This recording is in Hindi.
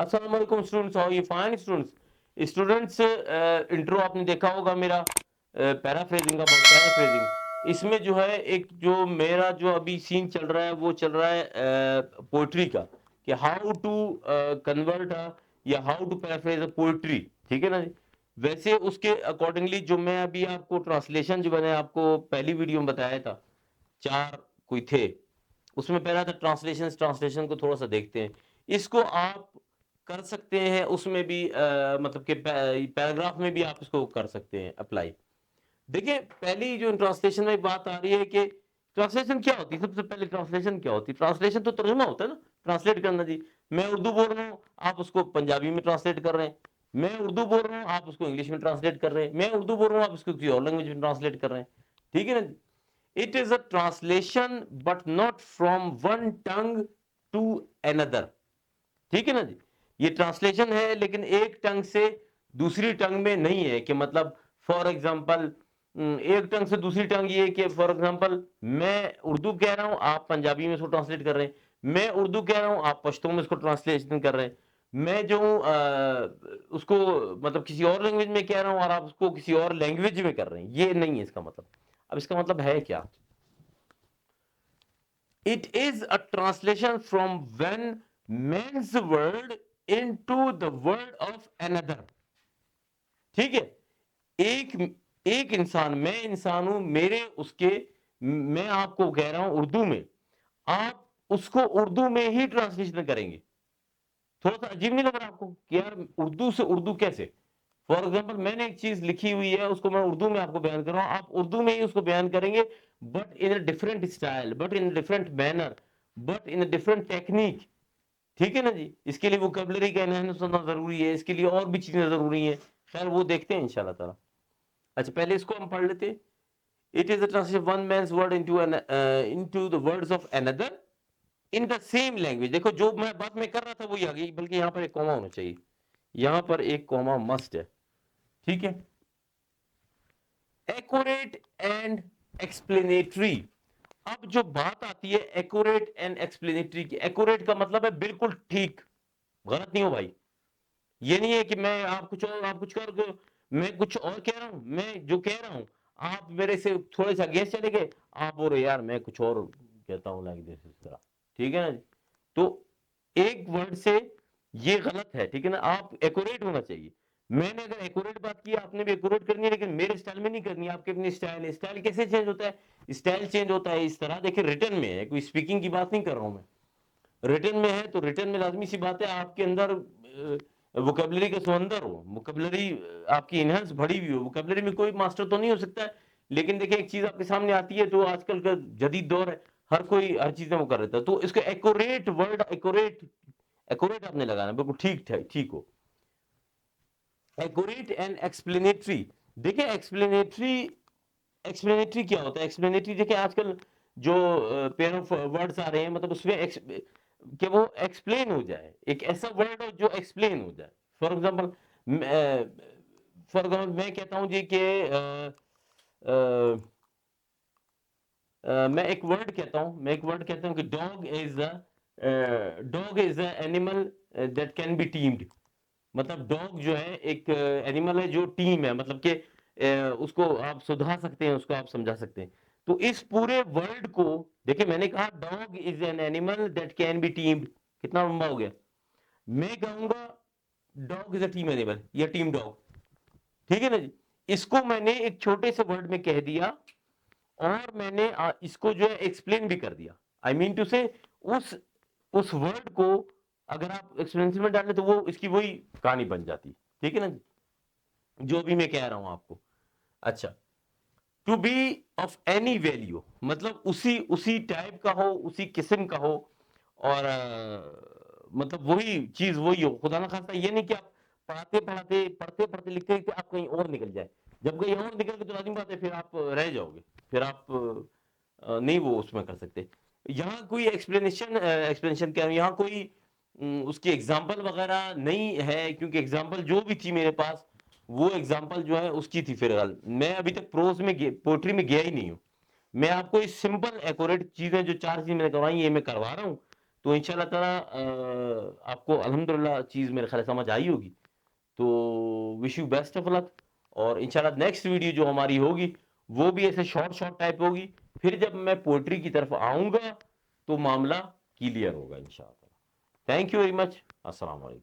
अस्सलाम वालेकुम students, how are you? Fine students. Students, intro आपने देखा होगा मेरा, पैराफ्रेजिंग का, पैराफ्रेजिंग। इसमें जो है एक जो मेरा जो अभी सीन चल रहा है वो चल रहा है पोइट्री का, कि हाउ टू कन्वर्ट या how to paraphrase a poetry. ठीक है ना जी। वैसे उसके अकॉर्डिंगली जो मैं अभी आपको ट्रांसलेशन जो मैंने आपको पहली वीडियो में बताया था, 4 कोई थे, उसमें पहला था ट्रांसलेशन। ट्रांसलेशन को थोड़ा सा देखते हैं। इसको आप कर सकते हैं उसमें भी, मतलब कि पैराग्राफ में भी आप इसको कर सकते हैं अप्लाई। देखिए, पहली जो ट्रांसलेशन में बात आ रही है कि ट्रांसलेशन क्या होती है। सबसे पहले ट्रांसलेशन क्या होती है? ट्रांसलेशन तो तर्जुमा होता है ना, ट्रांसलेट करना जी। मैं उर्दू बोल रहा हूँ, आप उसको पंजाबी में ट्रांसलेट कर रहे हैं। मैं उर्दू बोल रहा हूँ, आप उसको इंग्लिश में ट्रांसलेट कर रहे हैं। मैं उर्दू बोल रहा हूँ, आप उसको किसी और लैंग्वेज में ट्रांसलेट कर रहे हैं। ठीक है ना जी। It is a translation but not from one tongue to another. ठीक है ना जी। ये ट्रांसलेशन है लेकिन एक टंग से दूसरी टंग में नहीं है, कि मतलब फॉर एग्जांपल एक टंग से दूसरी टंग ये कि फॉर एग्जांपल मैं उर्दू कह रहा हूं, आप पंजाबी में इसको ट्रांसलेट कर रहे हैं। मैं उर्दू कह रहा हूं, आप पश्तो में इसको ट्रांसलेशन कर रहे हैं। मैं जो उसको मतलब किसी और लैंग्वेज में कह रहा हूं और आप उसको किसी और लैंग्वेज में कर रहे हैं, ये नहीं है इसका मतलब। अब इसका मतलब है क्या? It is a translation from one man's word into the word of another. ठीक है। एक एक इंसान, मैं इंसान हूं, मेरे उसके, मैं आपको कह रहा हूं उर्दू में, आप उसको उर्दू में ही ट्रांसलेशन करेंगे। थोड़ा सा अजीब नहीं लग रहा आपको कि यार उर्दू से उर्दू कैसे? फॉर एग्जाम्पल मैंने एक चीज लिखी हुई है, उसको मैं उर्दू में आपको बयान कर रहा हूं, आप उर्दू में ही उसको बयान करेंगे, but in a different style, but in different manner, but in different technique. ठीक है ना जी। इसके लिए वोकेबलरी का एनहांस होना जरूरी है, इसके लिए और भी चीजें जरूरी हैं। खैर वो देखते हैं इंशाल्लाह ताला। अच्छा, पहले इसको हम पढ़ लेते हैं। It is a translation one men's word into the words of another in the same language. देखो, जो मैं बात में कर रहा था वही आ गई, बल्कि यहां पर एक कॉमा होना चाहिए। यहां पर एक कॉमा मस्ट है। ठीक है। Accurate and explanatory. अब जो बात आती है एक्यूरेट एंड एक्सप्लेनेटरी की, एक्यूरेट का मतलब है बिल्कुल ठीक, गलत नहीं हो भाई। ये नहीं है कि मैं आप कुछ और, आप कुछ कर, मैं कुछ और कह रहा हूं, मैं जो कह रहा हूं आप मेरे से थोड़े सा अगेंस्ट चले गए, आप बोल रहे यार मैं कुछ और कहता हूं लाइक दिस, इस तरह। ठीक है ना जी। तो एक वर्ड से ये गलत है। ठीक है ना। आप एक्यूरेट होना चाहिए। मैंने अगर एक्यूरेट बात की, आपने भी एक्यूरेट करनी है, लेकिन मेरे स्टाइल में नहीं करनी है। आपके अपनी स्टाइल है। स्टाइल कैसे चेंज होता है? स्टाइल चेंज होता है इस तरह। देखिए, रिटर्न में है, कोई स्पीकिंग की बात नहीं कर रहा हूं मैं। रिटर्न में है तो रिटर्न में लाजमी सी बात है आपके अंदर वोकेबलरी का समंदर हो, वोकेबलरी आपकी इनहेंस बढ़ी हुई हो। वोकेबलरी में कोई मास्टर तो नहीं हो सकता है, लेकिन देखिए एक चीज आपके सामने आती है, जो आजकल का जदीद दौर है, हर कोई हर चीजें वो कर देता है। तो इसका एक्यूरेट वर्ड, एक्यूरेट, एक्यूरेट आपने लगाना, बिल्कुल ठीक ठीक हो। Accurate and explanatory. देखिए, एक्सप्लेनेटरी, एक्सप्लेनेटरी क्या होता है? एक्सप्लेनेटरी देखिए आजकल जो पेयर ऑफ वर्ड्स आ रहे हैं, मतलब उसमें कि वो एक्सप्लेन हो जाए, एक ऐसा वर्ड हो जो एक्सप्लेन हो जाए। फॉर एग्जांपल, मैं कहता हूं जी कि मैं एक वर्ड कहता हूं, मैं एक वर्ड कहता हूं कि dog is a animal that can be teemed. मतलब डॉग जो है एक एनिमल है जो टीम है, मतलब कि उसको आप सुधार सकते हैं, उसको आप समझा सकते हैं। तो इस पूरे वर्ड को देखिए, मैंने कहा dog is an animal that can be teemed, कितना लंबा हो गया। मैं कहूंगा dog is a team animal या टीम डॉग। ठीक है ना जी। इसको मैंने एक छोटे से वर्ड में कह दिया, और मैंने इसको जो है एक्सप्लेन भी कर दिया। आई मीन टू से, उस उस वर्ड को अगर आप एक्सप्लेनेशन में डालें तो वो इसकी वही कहानी बन जाती। ठीक है ना, जो भी मैं कह रहा हूं आपको। अच्छा, to be of any value, मतलब उसी उसी टाइप का हो, उसी किस्म का हो, और मतलब वही चीज वही हो। खुदा ना खास्ता ये नहीं कि आप पढ़ाते पढ़ाते, पढ़ते पढ़ते, लिखते लिखते आप कहीं और निकल जाए। जब कहीं और निकल के तो लाजिम बात है फिर आप रह जाओगे, फिर आप नहीं वो उसमें कर सकते। यहाँ कोई एक्सप्लेनेशन, एक्सप्लेनेशन क्या, यहाँ कोई उसकी एग्जाम्पल वगैरह नहीं है, क्योंकि एग्जाम्पल जो भी थी मेरे पास, वो एग्जाम्पल जो है उसकी थी। फिलहाल मैं अभी तक प्रोज में, पोएट्री में गया ही नहीं हूँ। मैं आपको इस सिंपल एक्यूरेट चीजें, जो 4 चीजें मैंने करवाई, ये मैं करवा रहा हूँ, तो इंशाल्लाह ताला आपको अल्हम्दुलिल्लाह चीज़ मेरे ख्याल है समझ आई होगी। तो wish you best of luck, और इंशाल्लाह नेक्स्ट वीडियो जो हमारी होगी वो भी ऐसे शॉर्ट टाइप होगी। फिर जब मैं पोएट्री की तरफ आऊँगा तो मामला क्लियर होगा इंशाल्लाह। Thank you very much. अस्सलाम वालेकुम।